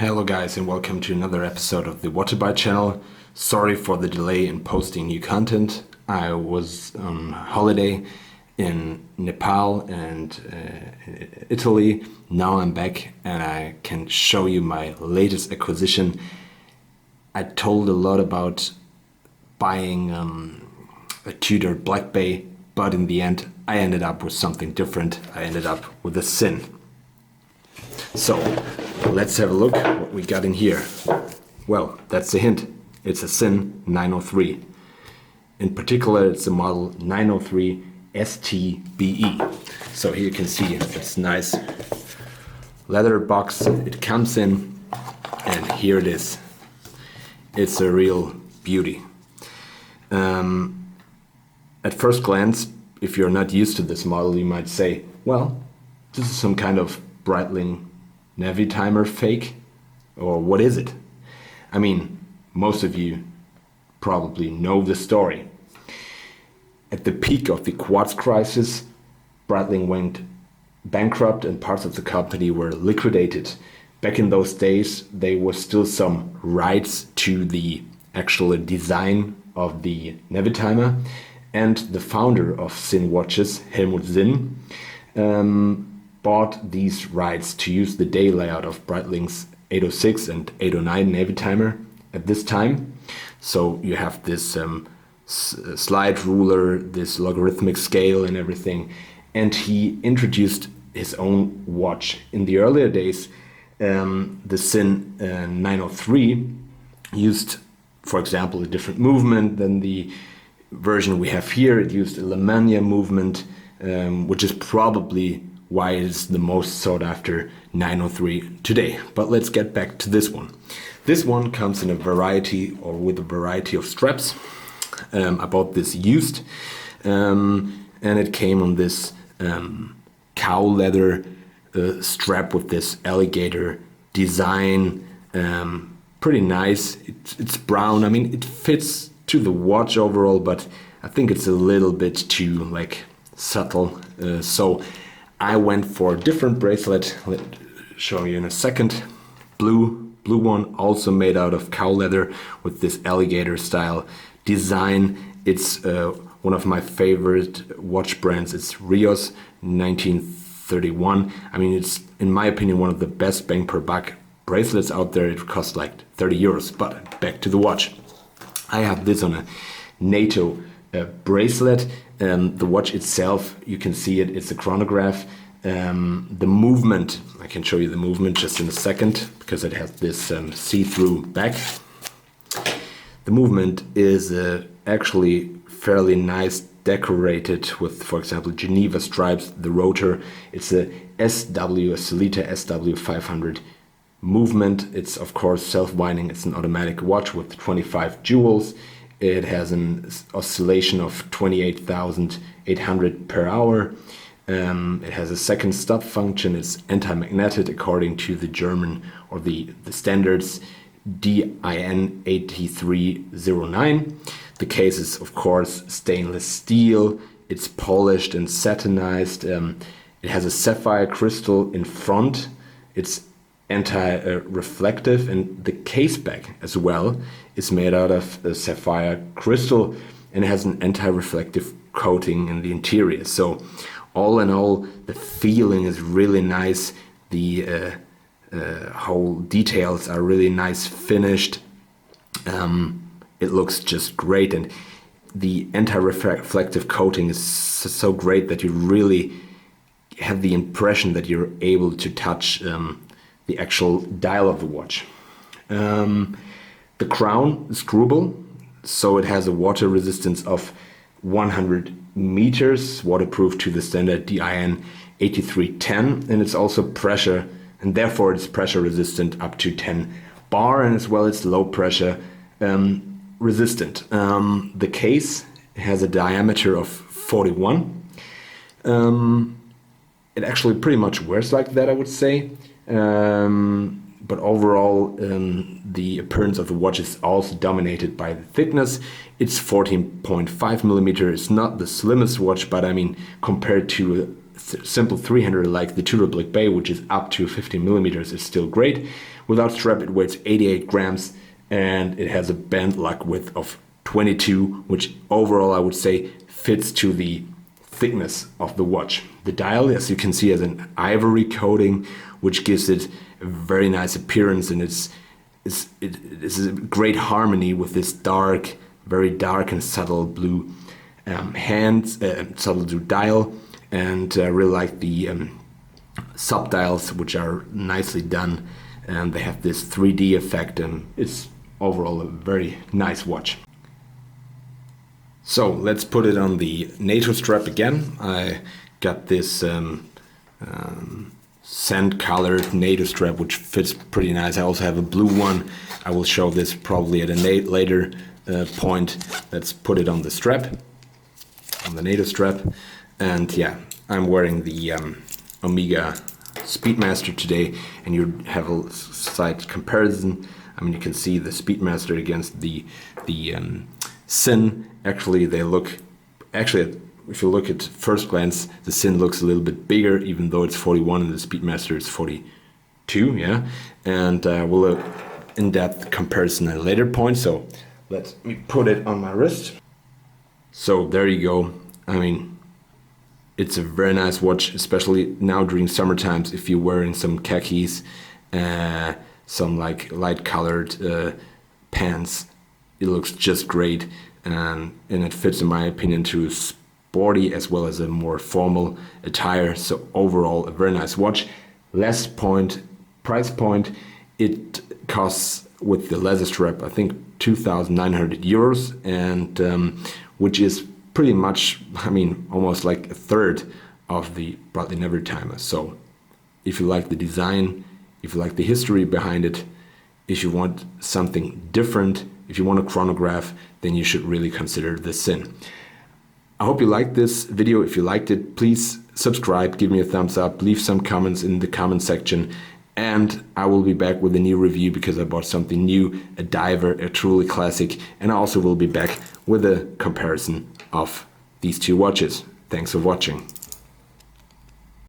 Hello guys and welcome to another episode of the What to Buy channel. Sorry for the delay in posting new content. I was on holiday in Nepal and Italy. Now I'm back and I can show you my latest acquisition. I told a lot about buying a Tudor Black Bay, but in the end I ended up with something different. I ended up with a Sinn. So let's have a look what we got in here. Well, that's the hint. It's a Sinn 903. In particular, it's the model 903 STBE. So here you can see it's nice leather box it comes in, and here it is. It's a real beauty. At first glance, if you're not used to this model, you might say, well, this is some kind of Breitling Navitimer fake, or what is it? I mean, most of you probably know the story. At the peak of the quartz crisis, Breitling went bankrupt and parts of the company were liquidated. Back in those days, there was still some rights to the actual design of the Navitimer, and the founder of Sinn watches, Helmut Sinn, bought these rights to use the day layout of Breitling's 806 and 809 Navitimer at this time. So you have this slide ruler, this logarithmic scale and everything. And he introduced his own watch. In the earlier days, the Sinn 903 used, for example, a different movement than the version we have here. It used a Lemania movement, which is probably why it is the most sought after 903 today. But let's get back to this one. This one comes in a variety or with a variety of straps. I bought this used, and it came on this cow leather strap with this alligator design. Pretty nice. It's brown. I mean, it fits to the watch overall, but I think it's a little bit too subtle. So I went for a different bracelet. Let me show you in a second. Blue one, also made out of cow leather with this alligator style design. It's one of my favorite watch brands. It's Rios 1931. I mean, it's, in my opinion, one of the best bang per buck bracelets out there. It costs like 30 euros, but back to the watch. I have this on a Nato bracelet. The watch itself, you can see it, it's a chronograph. The movement, I can show you the movement just in a second because it has this see-through back. The movement is actually fairly nice, decorated with, for example, Geneva stripes. The rotor, it's a Sellita SW500 movement. It's of course self-winding. It's an automatic watch with 25 jewels. It has an oscillation of 28,800 per hour. It has a second stop function. It's anti-magnetic according to the German or the standards DIN 8309. The case is of course stainless steel. It's polished and satinized. It has a sapphire crystal in front. It's anti-reflective, and the case back as well is made out of the sapphire crystal and has an anti-reflective coating in the interior. So all in all, the feeling is really nice. The whole details are really nice finished. It looks just great, and the anti-reflective coating is so great that you really have the impression that you're able to touch the actual dial of the watch. The crown is screwable, so it has a water resistance of 100 meters, waterproof to the standard DIN 8310, and it's also pressure, and therefore it's pressure resistant up to 10 bar, and as well it's low pressure resistant. The case has a diameter of 41. It actually pretty much wears like that, I would say. But overall, the appearance of the watch is also dominated by the thickness. It's 14.5 millimeter. It's not the slimmest watch, but I mean, compared to simple 300 like the Tudor Black Bay, which is up to 15 millimeters, is still great. Without strap, it weighs 88 grams and it has a band lug width of 22, which overall I would say fits to the thickness of the watch. The dial, as you can see, has an ivory coating, which gives it a very nice appearance, and it is a great harmony with this dark, very dark and subtle blue subtle blue dial. And I really like the subdials, which are nicely done, and they have this 3D effect, and it's overall a very nice watch. So let's put it on the Nato strap again. I got this sand colored Nato strap, which fits pretty nice. I also have a blue one. I will show this probably at a later point. Let's put it on the strap, on the Nato strap. And yeah, I'm wearing the Omega Speedmaster today, and you have a slight comparison. I mean, you can see the Speedmaster against the Sinn. Actually, if you look at first glance, the Sinn looks a little bit bigger, even though it's 41 and the Speedmaster is 42, yeah. And we'll in-depth comparison at a later point. So let me put it on my wrist. So there you go. I mean, it's a very nice watch, especially now during summer times. If you're wearing some khakis, some like light colored pants, it looks just great. And it fits, in my opinion, to sporty as well as a more formal attire. So overall, a very nice watch. Price point, it costs with the leather strap, I think 2,900 euros, and which is pretty much, I mean, almost like a third of the Breitling Navitimer. So if you like the design, if you like the history behind it, if you want something different, if you want a chronograph, then you should really consider the Sinn. I hope you liked this video. If you liked it, please subscribe, give me a thumbs up, leave some comments in the comment section, and I will be back with a new review because I bought something new, a diver, a truly classic, and I also will be back with a comparison of these two watches. Thanks for watching.